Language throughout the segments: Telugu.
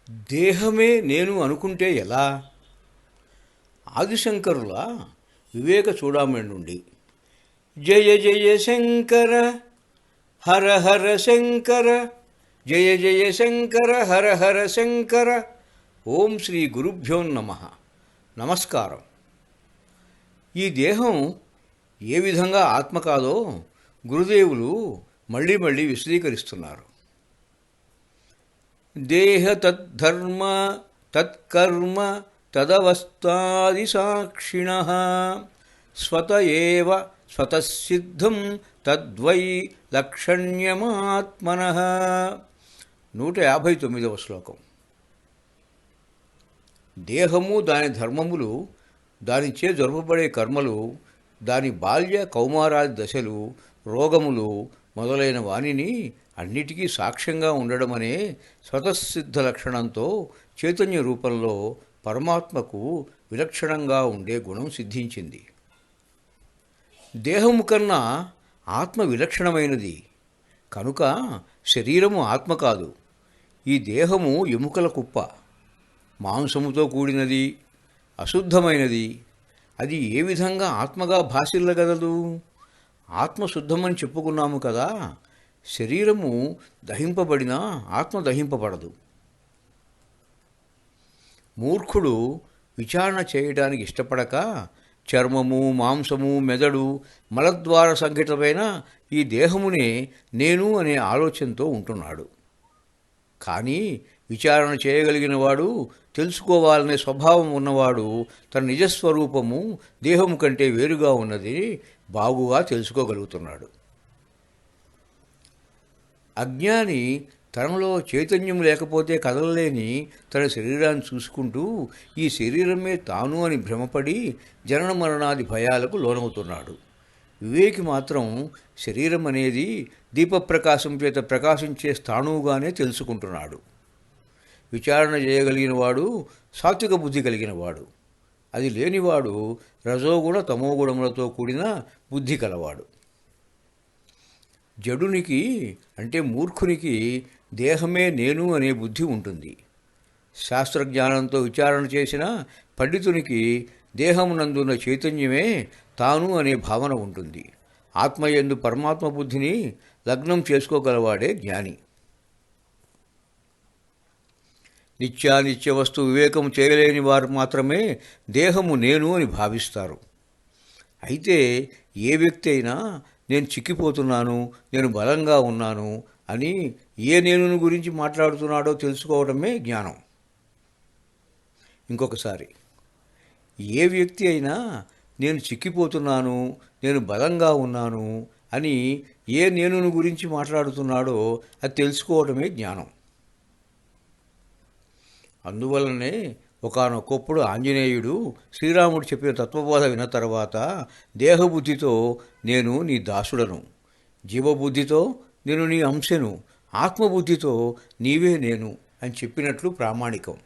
దేహమే నేను అనుకుంటే ఎలా? ఆదిశంకరుల వివేక చూడామణి నుండి. జయ జయ శంకర హర హర శంకర, జయ జయ శంకర హర హర శంకర. ఓం శ్రీ గురుభ్యో నమః. నమస్కారం. ఈ దేహం ఏ విధంగా ఆత్మ కాదో గురుదేవులు మళ్ళీ మళ్ళీ విశదీకరిస్తున్నారు. దేహ తద్ధర్మ తత్కర్మ తదవస్థాది సాక్షిణ స్వత ఏవ స్వతసిద్ధం తద్వై లక్షణ్యమాత్మనః. 159వ శ్లోకం. దేహము, దాని ధర్మములు, దానిచే జరుపబడే కర్మలు, దాని బాల్య కౌమారాది దశలు, రోగములు మొదలైన వానిని అన్నిటికీ సాక్ష్యంగా ఉండడం అనే స్వతసిద్ధ లక్షణంతో చైతన్య రూపంలో పరమాత్మకు విలక్షణంగా ఉండే గుణం సిద్ధించింది. దేహము కన్నా ఆత్మ విలక్షణమైనది కనుక శరీరము ఆత్మ కాదు. ఈ దేహము ఎముకల కుప్ప, మాంసముతో కూడినది, అశుద్ధమైనది. అది ఏ విధంగా ఆత్మగా భాసిల్లగలదు? ఆత్మ శుద్ధమని చెప్పుకున్నాము కదా. శరీరము దహింపబడినా ఆత్మ దహింపబడదు. మూర్ఖుడు విచారణ చేయడానికి ఇష్టపడక చర్మము, మాంసము, మెదడు, మలద్వార సంఘటితమైన ఈ దేహమునే నేను అనే ఆలోచనతో ఉంటున్నాడు. కానీ విచారణ చేయగలిగిన వాడు, తెలుసుకోవాలనే స్వభావం ఉన్నవాడు తన నిజస్వరూపము దేహము కంటే వేరుగా ఉన్నది బాగుగా తెలుసుకోగలుగుతున్నాడు. అజ్ఞాని తనలో చైతన్యం లేకపోతే కదలలేని తన శరీరాన్ని చూసుకుంటూ ఈ శరీరమే తాను అని భ్రమపడి జనన మరణాది భయాలకు లోనవుతున్నాడు. వివేకి మాత్రం శరీరం అనేది దీపప్రకాశం చేత ప్రకాశించే స్థాణువుగానే తెలుసుకుంటున్నాడు. విచారణ చేయగలిగిన వాడు సాత్విక బుద్ధి కలిగినవాడు. అది లేనివాడు రజోగుణ తమోగుణములతో కూడిన బుద్ధి కలవాడు. జడునికి అంటే మూర్ఖునికి దేహమే నేను అనే బుద్ధి ఉంటుంది. శాస్త్రజ్ఞానంతో విచారణ చేసిన పండితునికి దేహమునందున్న చైతన్యమే తాను అనే భావన ఉంటుంది. ఆత్మయందు పరమాత్మ బుద్ధిని లగ్నం చేసుకోగలవాడే జ్ఞాని. నిత్యానిత్య వస్తు వివేకం చేయలేని వారు మాత్రమే దేహము నేను అని భావిస్తారు. అయితే ఏ వ్యక్తి అయినా నేను చిక్కిపోతున్నాను, నేను బలంగా ఉన్నాను అని ఏ నేనును గురించి మాట్లాడుతున్నాడో తెలుసుకోవడమే జ్ఞానం. ఇంకొకసారి, ఏ వ్యక్తి అయినా నేను చిక్కిపోతున్నాను, నేను బలంగా ఉన్నాను అని ఏ నేనును గురించి మాట్లాడుతున్నాడో అది తెలుసుకోవడమే జ్ఞానం. అందువలనే ఒకానొకప్పుడు ఆంజనేయుడు శ్రీరాముడు చెప్పిన తత్వబోధ విన్న తర్వాత దేహబుద్ధితో నేను నీ దాసుడను, జీవబుద్ధితో నేను నీ అంశను, ఆత్మబుద్ధితో నీవే నేను అని చెప్పినట్లు ప్రామాణికం.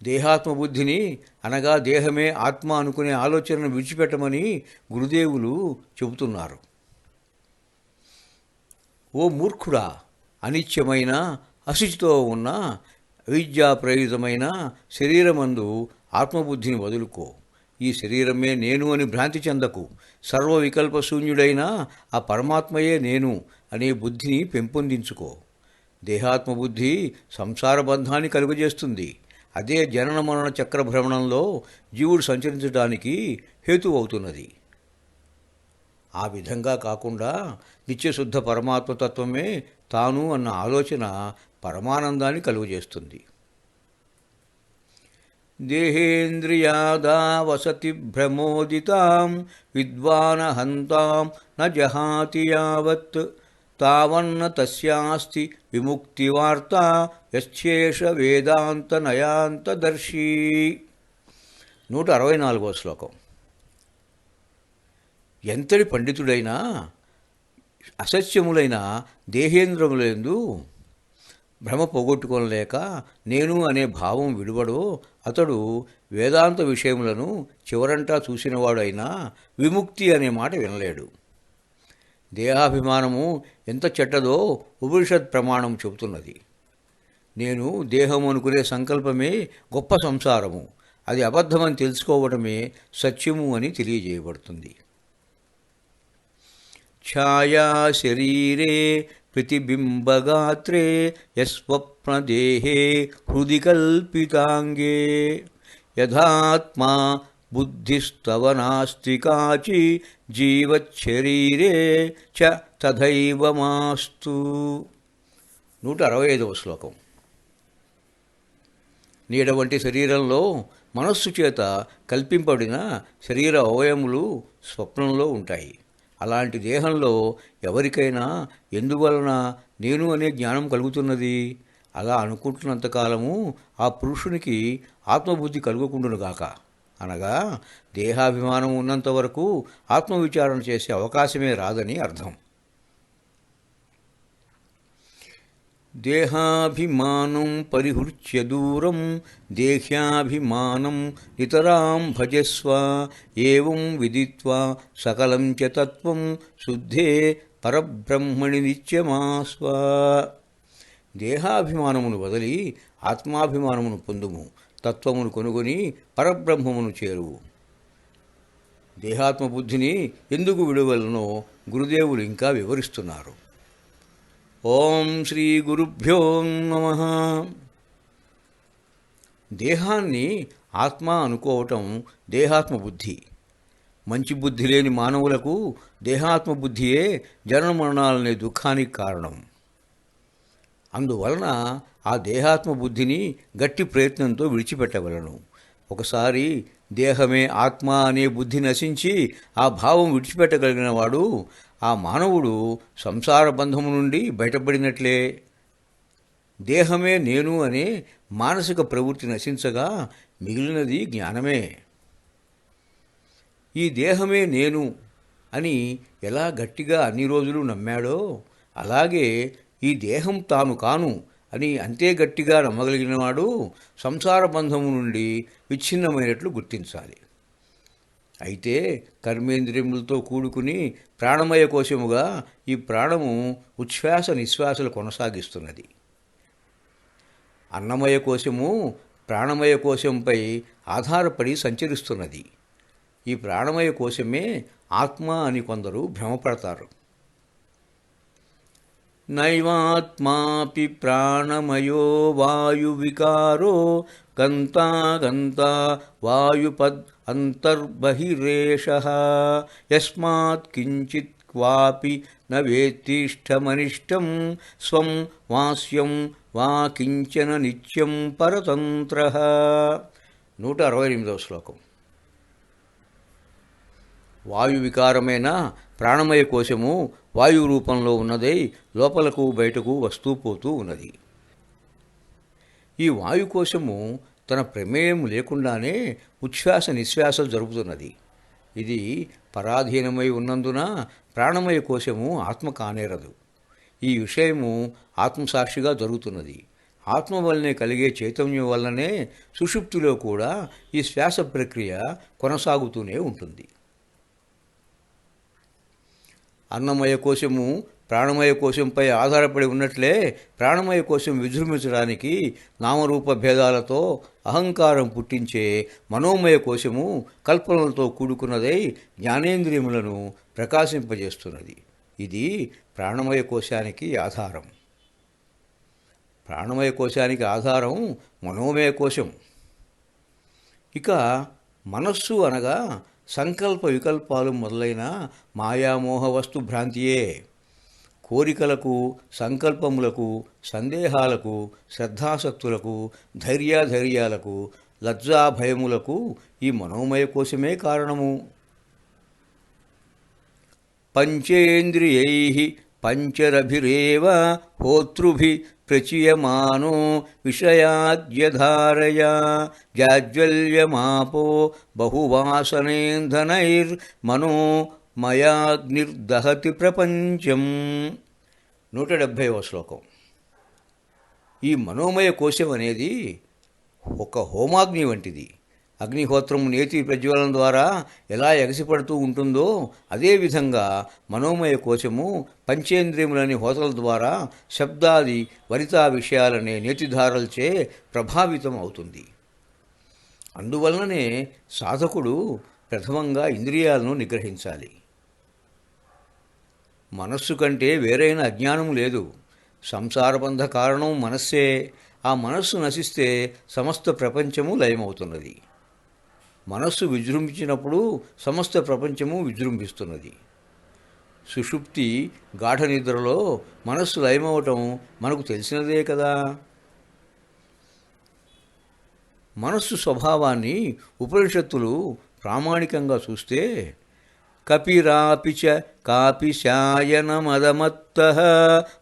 దేహాత్మబుద్ధిని అనగా దేహమే ఆత్మ అనుకునే ఆలోచనను విడిచిపెట్టమని గురుదేవులు చెబుతున్నారు. ఓ మూర్ఖుడా, అనిత్యమైన అశుచితో ఉన్న అవిద్యాప్రేరితమైన శరీరమందు ఆత్మబుద్ధిని వదులుకో. ఈ శరీరమే నేను అని భ్రాంతి చెందకు. సర్వవికల్పశూన్యుడైన ఆ పరమాత్మయే నేను అనే బుద్ధిని పెంపొందించుకో. దేహాత్మబుద్ధి సంసార బంధాన్ని కలుగజేస్తుంది. అదే జనన మరణ చక్రభ్రమణంలో జీవుడు సంచరించడానికి హేతువవుతున్నది. ఆ విధంగా కాకుండా నిత్యశుద్ధ పరమాత్మతత్వమే తాను అన్న ఆలోచన పరమానందాన్ని కలుగజేస్తుంది. దేహేంద్రియాదావసతి భ్రమోదితాం విద్వానహంతాం న జహాతి యావత్ తావన్న తస్యాస్తి విముక్తివార్త యశ్చేష వేదాంత నయాంతదర్శి. 164వ శ్లోకం. ఎంతటి పండితుడైనా అసత్యములైన దేహేంద్రములందు భ్రమ పోగొట్టుకోలేక నేను అనే భావం విడువడో అతడు వేదాంత విషయములను చివరంటా చూసినవాడైనా విముక్తి అనే మాట వినలేడు. దేహాభిమానము ఎంత చెడ్డదో ఉపనిషత్ ప్రమాణం చెబుతున్నది. నేను దేహం అనుకునే సంకల్పమే గొప్ప సంసారము, అది అబద్ధమని తెలుసుకోవడమే సత్యము అని తెలియజేయబడుతుంది. ఛాయా శరీరే ప్రతిబింబగాత్రే యస్వప్నదేహే హృది కల్పితాంగే యథాత్మా బుద్ధిస్తవ నాస్తి కాచి జీవచ్చరీరే చ తథైవ మాస్తు. 165వ శ్లోకం. నీడ వంటి శరీరంలో మనస్సు చేత కల్పింపబడిన శరీర అవయములు స్వప్నంలో ఉంటాయి. అలాంటి దేహంలో ఎవరికైనా ఎందువలన నేను అనే జ్ఞానం కలుగుతున్నది? అలా అనుకుంటున్నంతకాలము ఆ పురుషునికి ఆత్మబుద్ధి కలుగకుండునుగాక. అనగా దేహాభిమానం ఉన్నంత వరకు ఆత్మవిచారణ చేసే అవకాశమే రాదని అర్థం. దేహాభిమానం పరిహృత్య దూరం దేహ్యాభిమానం నితరాం భజస్వ ఏవం విదిత్వా సకలం చ తత్వం శుద్ధే పరబ్రహ్మణి నిత్యమాస్వ. దేహాభిమానమును వదిలి ఆత్మాభిమానమును పొందుము, తత్వమును కొనుగొని పరబ్రహ్మమును చేరువు. దేహాత్మబుద్ధిని ఎందుకు విడువలనో గురుదేవులు ఇంకా వివరిస్తున్నారు. ఓం శ్రీ గురుభ్యో నమః. దేహాన్ని ఆత్మ అనుకోవటం దేహాత్మబుద్ధి. మంచి బుద్ధి లేని మానవులకు దేహాత్మబుద్ధియే జనన మరణాలనే దుఃఖానికి కారణం. అందువలన ఆ దేహాత్మబుద్ధిని గట్టి ప్రయత్నంతో విడిచిపెట్టవలను. ఒకసారి దేహమే ఆత్మ అనే బుద్ధి నశించి ఆ భావం విడిచిపెట్టగలిగిన వాడు, ఆ మానవుడు సంసార బంధము నుండి బయటపడినట్లే. దేహమే నేను అనే మానసిక ప్రవృత్తి నశించగా మిగిలినది జ్ఞానమే. ఈ దేహమే నేను అని ఎలా గట్టిగా అన్ని రోజులు నమ్మాడో, అలాగే ఈ దేహం తాను కాను అని అంతే గట్టిగా నమ్మగలిగినవాడు సంసార బంధము నుండి విచ్ఛిన్నమైనట్లు గుర్తించాలి. అయితే కర్మేంద్రియములతో కూడుకుని ప్రాణమయ కోశముగా ఈ ప్రాణము ఉచ్ఛ్వాస నిశ్వాసలు కొనసాగిస్తున్నది. అన్నమయ కోశము ప్రాణమయ కోశంపై ఆధారపడి సంచరిస్తున్నది. ఈ ప్రాణమయ కోశమే ఆత్మ అని కొందరు భ్రమపడతారు. నైవాత్మాపి ప్రాణమయో వాయువికారో గంతా గంతా వాయుపద్ అంతర్బహిరేషః యస్మాత్ కించిత్ క్వాపి న వేత్తిష్టమనిష్టం స్వం వాస్యం వా కించన నిత్యం పరతంత్రః. 168వ శ్లోకం. వాయు వికారమైన ప్రాణమయ కోశము వాయు రూపంలో ఉన్నదై లోపలకు బయటకు వస్తూ పోతూ ఉన్నది. ఈ వాయుకోశము తన ప్రమేయం లేకుండానే ఉచ్ఛ్వాస నిశ్వాసలు జరుపుతున్నది. ఇది పరాధీనమై ఉన్నందున ప్రాణమయ కోశము ఆత్మ కానేరదు. ఈ విషయము ఆత్మసాక్షిగా జరుగుతున్నది. ఆత్మ వల్లనే కలిగే చైతన్యం వల్లనే సుషుప్తిలో కూడా ఈ శ్వాస ప్రక్రియ కొనసాగుతూనే ఉంటుంది. అన్నమయ కోశము ప్రాణమయ కోశంపై ఆధారపడి ఉన్నట్లే ప్రాణమయ కోశం విజృంభించడానికి నామరూప భేదాలతో అహంకారం పుట్టించే మనోమయ కోశము కల్పనలతో కూడుకున్నదై జ్ఞానేంద్రియములను ప్రకాశింపజేస్తున్నది. ఇది ప్రాణమయ కోశానికి ఆధారం. ప్రాణమయ కోశానికి ఆధారం మనోమయ కోశం. ఇక మనస్సు అనగా సంకల్ప వికల్పాలు మొదలైన మాయామోహ వస్తు భ్రాంతియే. కోరికలకు, సంకల్పములకు, సందేహాలకు, శ్రద్ధాసక్తులకు, ధైర్యాధైర్యాలకు, లజ్జాభయములకు ఈ మనోమయ కోశమే కారణము. పంచేంద్రియైః పంచరభిరేవ హోతృభి ప్రచీయమానో విషయాద్యధారయా జాజ్వల్యమాపో బహువాసనేంధనైర్మనో మయాగ్నిర్దహతి ప్రపంచం. 170వ శ్లోకం. ఈ మనోమయ కోశం అనేది ఒక హోమాగ్ని వంటిది. అగ్నిహోత్రం నేతి ప్రజ్వలన ద్వారా ఎలా ఎగసిపడుతూ ఉంటుందో అదేవిధంగా మనోమయ కోశము పంచేంద్రియములని హోతల ద్వారా శబ్దాది వరితా విషయాలనే నేతిధారలచే ప్రభావితం అవుతుంది. అందువలననే సాధకుడు ప్రథమంగా ఇంద్రియాలను నిగ్రహించాలి. మనస్సు కంటే వేరైన అజ్ఞానం లేదు. సంసారబంధ కారణం మనస్సే. ఆ మనస్సు నశిస్తే సమస్త ప్రపంచము లయమవుతున్నది. మనస్సు విజృంభించినప్పుడు సమస్త ప్రపంచము విజృంభిస్తున్నది. సుషుప్తి గాఢ నిద్రలో మనస్సు లయమవటం మనకు తెలిసినదే కదా. మనస్సు స్వభావాన్ని ఉపనిషత్తులు ప్రామాణికంగా చూస్తే కపిరాపి చ కాపి శాయనమదమత్తః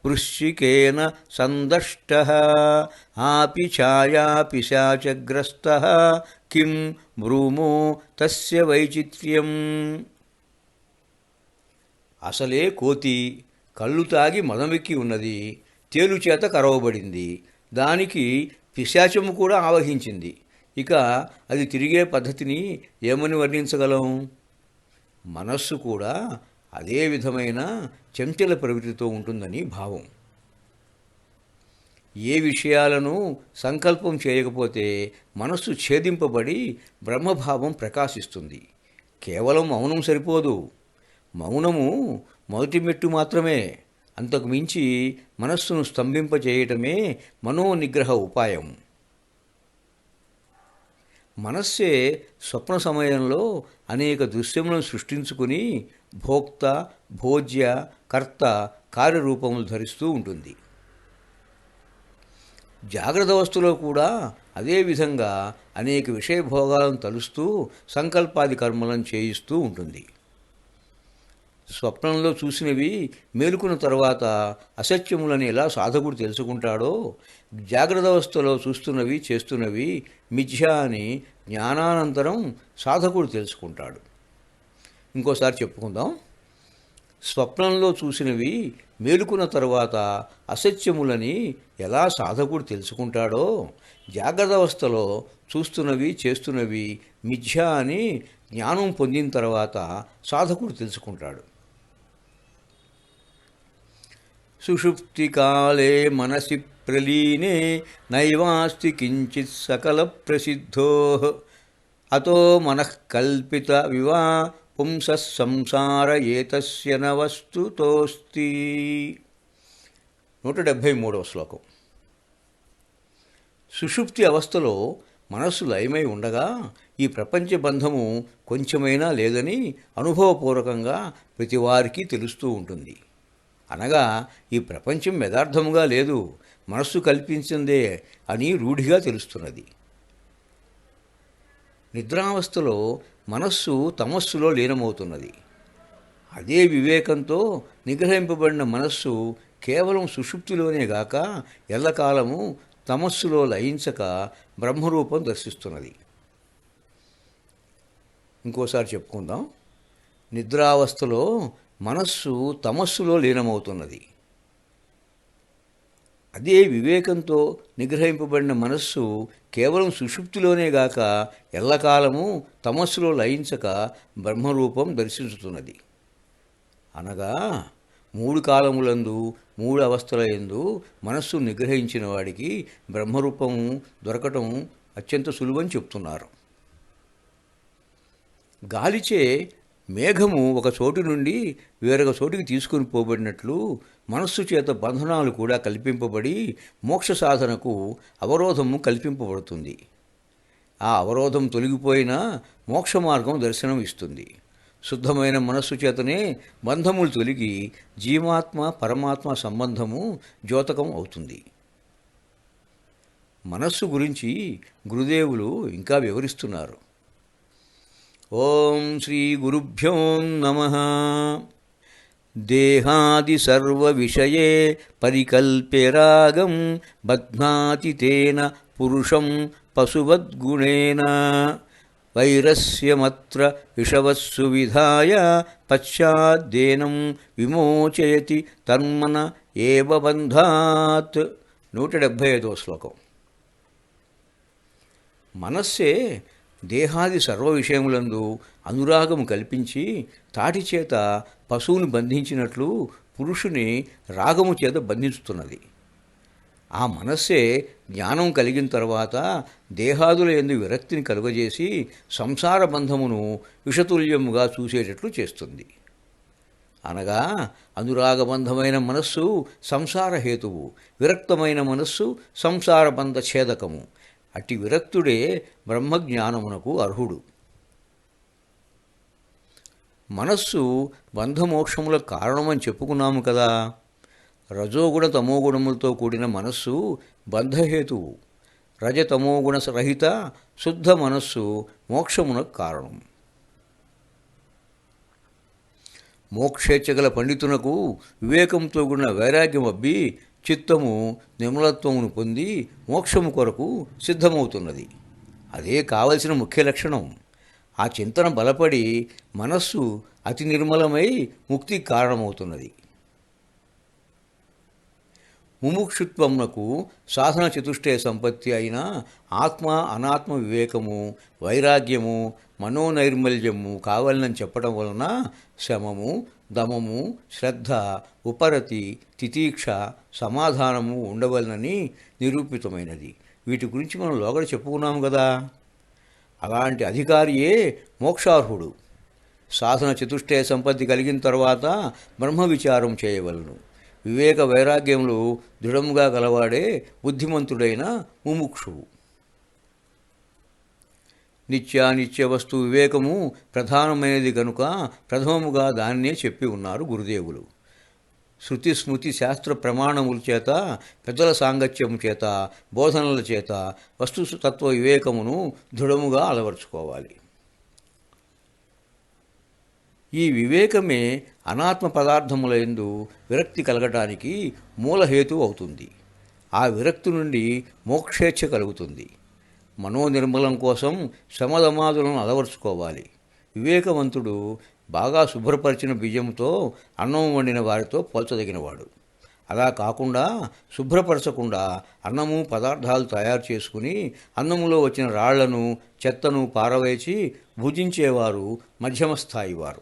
వృశ్చికేన సందష్టః ఆపి ఛాయా పిశాచగ్రస్తః కిం బ్రూమో తస్య వైచిత్ర్యం. అసలే కోతి కళ్ళు తాగి మదమెక్కి ఉన్నది, తేలుచేత కరవబడింది. దానికి పిశాచము కూడా ఆవహించింది. ఇక అది తిరిగే పద్ధతిని ఏమని వర్ణించగలం? మనస్సు కూడా అదే విధమైన చంచల ప్రవృత్తితో ఉంటుందని భావం. ఏ విషయాలను సంకల్పం చేయకపోతే మనస్సు ఛేదింపబడి బ్రహ్మభావం ప్రకాశిస్తుంది. కేవలం మౌనం సరిపోదు. మౌనము మొదటి మెట్టు మాత్రమే. అంతకు మించి మనస్సును స్తంభింపచేయటమే మనోనిగ్రహ ఉపాయం. మనస్సే స్వప్న సమయంలో అనేక దృశ్యములను సృష్టించుకుని భోక్త, భోజ్య, కర్త కార్యరూపములు ధరిస్తూ ఉంటుంది. జాగ్రత్త అవస్థలో కూడా అదేవిధంగా అనేక విషయభోగాలను తలుస్తూ సంకల్పాది కర్మలను చేయిస్తూ ఉంటుంది. స్వప్నంలో చూసినవి మేలుకున్న తర్వాత అసత్యములని ఎలా సాధకుడు తెలుసుకుంటాడో, జాగ్రత్త అవస్థలో చూస్తున్నవి చేస్తున్నవి మిథ్య అని జ్ఞానానంతరం సాధకుడు తెలుసుకుంటాడు. ఇంకోసారి చెప్పుకుందాం. స్వప్నంలో చూసినవి మేలుకున్న తర్వాత అసత్యములని ఎలా సాధకుడు తెలుసుకుంటాడో, జాగ్రత్త అవస్థలో చూస్తున్నవి చేస్తున్నవి మిథ్య అని జ్ఞానం పొందిన తర్వాత సాధకుడు తెలుసుకుంటాడు. సుషుప్తికాలే మనసి ప్రలీనే నైవాస్తి కించిత్ సకల ప్రసిద్ధో అతో మనఃకల్పిత వివా పుంసః సంసార ఏతస్య న వస్తుతోస్తి. 173వ శ్లోకం. సుషుప్తి అవస్థలో మనస్సు లయమై ఉండగా ఈ ప్రపంచ బంధము కొంచెమైనా లేదని అనుభవపూర్వకంగా ప్రతివారికి తెలుస్తూ ఉంటుంది. అనగా ఈ ప్రపంచం యథార్థముగా లేదు, మనస్సు కల్పించిందే అని రూఢిగా తెలుస్తున్నది. నిద్రావస్థలో మనస్సు తమస్సులో లీనమవుతున్నది. అదే వివేకంతో నిగ్రహింపబడిన మనస్సు కేవలం సుషుప్తిలోనే గాక ఎల్లకాలము తమస్సులో లయించక బ్రహ్మరూపం దర్శిస్తున్నది. ఇంకోసారి చెప్పుకుందాం. నిద్రావస్థలో మనస్సు తమస్సులో లీనమవుతున్నది. అదే వివేకంతో నిగ్రహింపబడిన మనస్సు కేవలం సుషుప్తిలోనే గాక ఎల్లకాలము తమస్సులో లయించక బ్రహ్మరూపం దర్శించుతున్నది. అనగా 3 కాలములందు 3 అవస్థల యందు మనస్సు నిగ్రహించిన వాడికి బ్రహ్మరూపము దొరకటం అత్యంత సులువని చెప్తున్నారు. గాలిచే మేఘము ఒక చోటు నుండి వేరొక చోటికి తీసుకుని పోబడినట్లు మనస్సు చేత బంధనాలు కూడా కల్పింపబడి మోక్ష సాధనకు అవరోధము కల్పింపబడుతుంది. ఆ అవరోధం తొలగిపోయినా మోక్ష మార్గం దర్శనం ఇస్తుంది. శుద్ధమైన మనస్సు చేతనే బంధములు తొలగి జీవాత్మ పరమాత్మ సంబంధము ద్యోతకం అవుతుంది. మనస్సు గురించి గురుదేవులు ఇంకా వివరిస్తున్నారు. ఓం శ్రీ గురుభ్యో నమః. దేహాది సర్వ విషయే పరికల్ప్య రాగం బధ్నాతి తేన పురుషం పశువద్గుణేన వైరస్యమత్ర విషవస్సు విధాయ పశ్చాద్దేనం విమోచయతి తన్మన ఏవ బంధాత్. 175వ శ్లోకం. మనస్సే దేహాది సర్వ విషయములందు అనురాగము కల్పించి తాటి చేత పశువుని బంధించినట్లు పురుషుని రాగము చేత బంధించుతున్నది. ఆ మనస్సే జ్ఞానం కలిగిన తర్వాత దేహాదుల యందు విరక్తిని కలుగజేసి సంసార బంధమును విషతుల్యముగా చూసేటట్లు చేస్తుంది. అనగా అనురాగబంధమైన మనస్సు సంసార హేతువు, విరక్తమైన మనస్సు సంసార బంధ ఛేదకము. అట్టి విరక్తుడే బ్రహ్మజ్ఞానమునకు అర్హుడు. మనస్సు బంధమోక్షములకు కారణమని చెప్పుకున్నాము కదా. రజోగుణ తమోగుణములతో కూడిన మనస్సు బంధహేతువు. రజతమోగుణ రహిత శుద్ధ మనస్సు మోక్షమునకు కారణం. మోక్షేచ్ఛగల పండితునకు వివేకంతో కూడిన వైరాగ్యం అబ్బి చిత్తము నిర్మలత్వమును పొంది మోక్షము కొరకు సిద్ధమవుతున్నది. అదే కావలసిన ముఖ్య లక్షణం. ఆ చింతన బలపడి మనస్సు అతి నిర్మలమై ముక్తికి కారణమవుతున్నది. ముముక్షుత్వమునకు సాధన చతుష్టయ సంపత్తి అయిన ఆత్మ అనాత్మ వివేకము, వైరాగ్యము, మనోనైర్మల్యము కావాలని చెప్పడం వలన శమము, దమము, శ్రద్ధ, ఉపరతి, తితీక్ష, సమాధానము ఉండవలనని నిరూపితమైనది. వీటి గురించి మనం లోగడ చెప్పుకున్నాము కదా. అలాంటి అధికారియే మోక్షార్హుడు. సాధన చతుష్టయ సంపత్తి కలిగిన తర్వాత బ్రహ్మ విచారం చేయవలను. వివేక వైరాగ్యములు దృఢముగా గలవాడే బుద్ధిమంతుడైన ముముక్షువు. నిత్యానిత్య వస్తు వివేకము ప్రధానమైనది కనుక ప్రథమముగా దాన్నే చెప్పి ఉన్నారు గురుదేవులు. శృతి స్మృతి శాస్త్ర ప్రమాణముల చేత, పెద్దల సాంగత్యం చేత, బోధనల చేత వస్తుతత్వ వివేకమును దృఢముగా అలవర్చుకోవాలి. ఈ వివేకమే అనాత్మ పదార్థముల యందు విరక్తి కలగటానికి మూలహేతు అవుతుంది. ఆ విరక్తి నుండి మోక్షేచ్ఛ కలుగుతుంది. మనోనిర్మలం కోసం శమదమాదులను అలవర్చుకోవాలి. వివేకవంతుడు బాగా శుభ్రపరిచిన బియ్యంతో అన్నం వండిన వారితో పోల్చదగినవాడు. అలా కాకుండా శుభ్రపరచకుండా అన్నము పదార్థాలు తయారు చేసుకుని అన్నములో వచ్చిన రాళ్లను చెత్తను పారవేసి భుజించేవారు మధ్యమ స్థాయి వారు.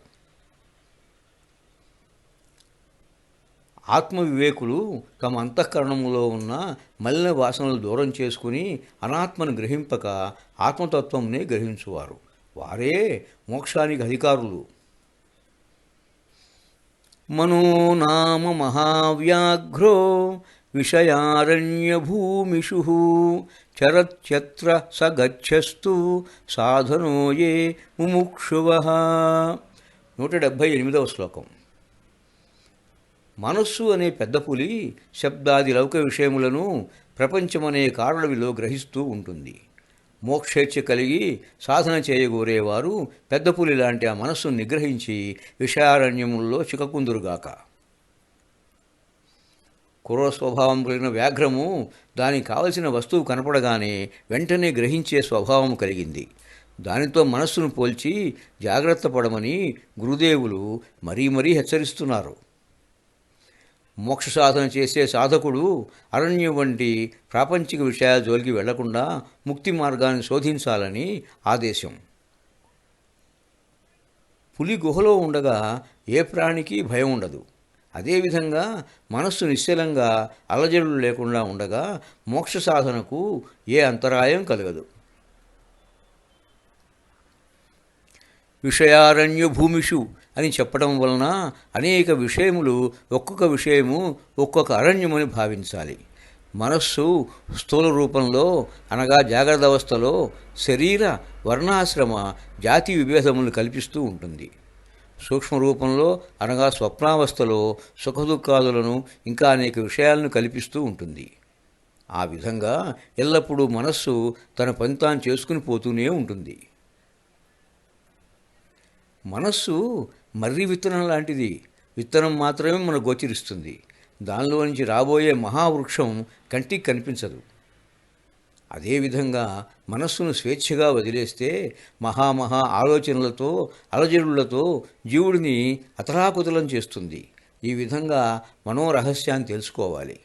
ఆత్మవివేకులు తమ అంతఃకరణములో ఉన్న మలిన వాసనలు దూరం చేసుకుని అనాత్మను గ్రహింపక ఆత్మతత్వంనే గ్రహించువారు. వారే మోక్షానికి అధికారులు. మనో నామ మహావ్యాఘ్రో విషయారణ్యభూమిషు చరత్యత్ర స గచ్చస్తు సాధనో యే ముముక్షువః. 178వ శ్లోకం. మనస్సు అనే పెద్ద పులి శబ్దాది లౌకిక విషయములను ప్రపంచమనే కారణవిలో గ్రహిస్తూ ఉంటుంది. మోక్షేచ్ఛ కలిగి సాధన చేయగోరేవారు పెద్ద పులి లాంటి ఆ మనస్సును నిగ్రహించి విషయారణ్యముల్లో చికకుందురుగాక. క్రూర స్వభావం కలిగిన వ్యాఘ్రము దానికి కావలసిన వస్తువు కనపడగానే వెంటనే గ్రహించే స్వభావం కలిగింది. దానితో మనస్సును పోల్చి జాగ్రత్త పడమని గురుదేవులు మరీ మరీ హెచ్చరిస్తున్నారు. మోక్ష సాధన చేసే సాధకుడు అరణ్యం వంటి ప్రాపంచిక విషయాల జోలికి వెళ్లకుండా ముక్తి మార్గాన్ని శోధించాలని ఆదేశం. పులి గుహలో ఉండగా ఏ ప్రాణికి భయం ఉండదు. అదేవిధంగా మనస్సు నిశ్చలంగా అలజడులు లేకుండా ఉండగా మోక్ష సాధనకు ఏ అంతరాయం కలగదు. విషయారణ్య భూమిషు అని చెప్పడం వలన అనేక విషయములు ఒక్కొక్క విషయము ఒక్కొక్క అరణ్యమని భావించాలి. మనస్సు స్థూల రూపంలో అనగా జాగ్రత్త అవస్థలో శరీర వర్ణాశ్రమ జాతి విభేదములను కల్పిస్తూ ఉంటుంది. సూక్ష్మ రూపంలో అనగా స్వప్నావస్థలో సుఖదుఖాదులను ఇంకా అనేక విషయాలను కల్పిస్తూ ఉంటుంది. ఆ విధంగా ఎల్లప్పుడూ మనస్సు తన పని తాను చేసుకుని పోతూనే ఉంటుంది. మనస్సు మర్రి విత్తనం లాంటిది. విత్తనం మాత్రమే మనకు గోచరిస్తుంది. దానిలో నుంచి రాబోయే మహావృక్షం కంటికి కనిపించదు. అదేవిధంగా మనస్సును స్వేచ్ఛగా వదిలేస్తే మహామహా ఆలోచనలతో అలజడులతో జీవుడిని అతలాకుతలం చేస్తుంది. ఈ విధంగా మనోరహస్యాన్ని తెలుసుకోవాలి.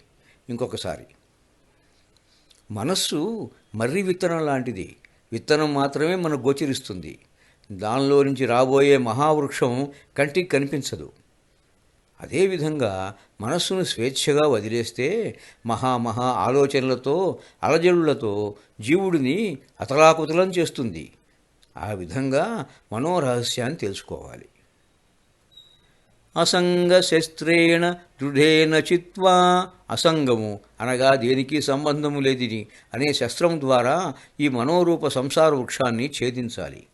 ఇంకొకసారి, మనస్సు మర్రి విత్తనం లాంటిది. విత్తనం మాత్రమే మనకు గోచరిస్తుంది. దానిలో నుంచి రాబోయే మహావృక్షం కంటికి కనిపించదు. అదేవిధంగా మనస్సును స్వేచ్ఛగా వదిలేస్తే మహా ఆలోచనలతో అలజడులతో జీవుడిని అతలాకుతలం చేస్తుంది. ఆ విధంగా మనోరహస్యాన్ని తెలుసుకోవాలి. అసంగ శస్త్రేణ దృఢేన చిత్వా, అసంగము అనగా దేనికి సంబంధము లేదిని అనే శస్త్రం ద్వారా ఈ మనోరూప సంసార వృక్షాన్ని ఛేదించాలి.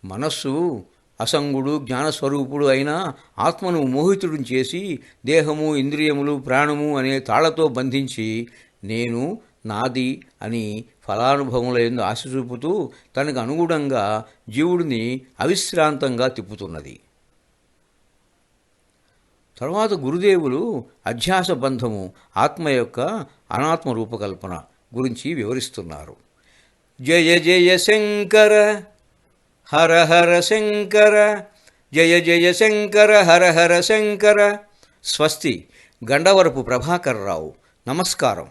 మనస్సు అసంగుడు జ్ఞానస్వరూపుడు అయిన ఆత్మను మోహితుడిని చేసి దేహము ఇంద్రియములు ప్రాణము అనే తాళ్లతో బంధించి నేను నాది అని ఫలానుభవముల యందు ఆశ చూపుతూ తనకు అనుగుణంగా జీవుడిని అవిశ్రాంతంగా తిప్పుతున్నది. తర్వాత గురుదేవులు అధ్యాస బంధము ఆత్మ యొక్క అనాత్మ రూపకల్పన గురించి వివరిస్తున్నారు. జయ జయ శంకర హర హర శంకర, జయ జయ శంకర హర హర శంకర. స్వస్తి. గండవరపు ప్రభాకర్ రావు. నమస్కారం.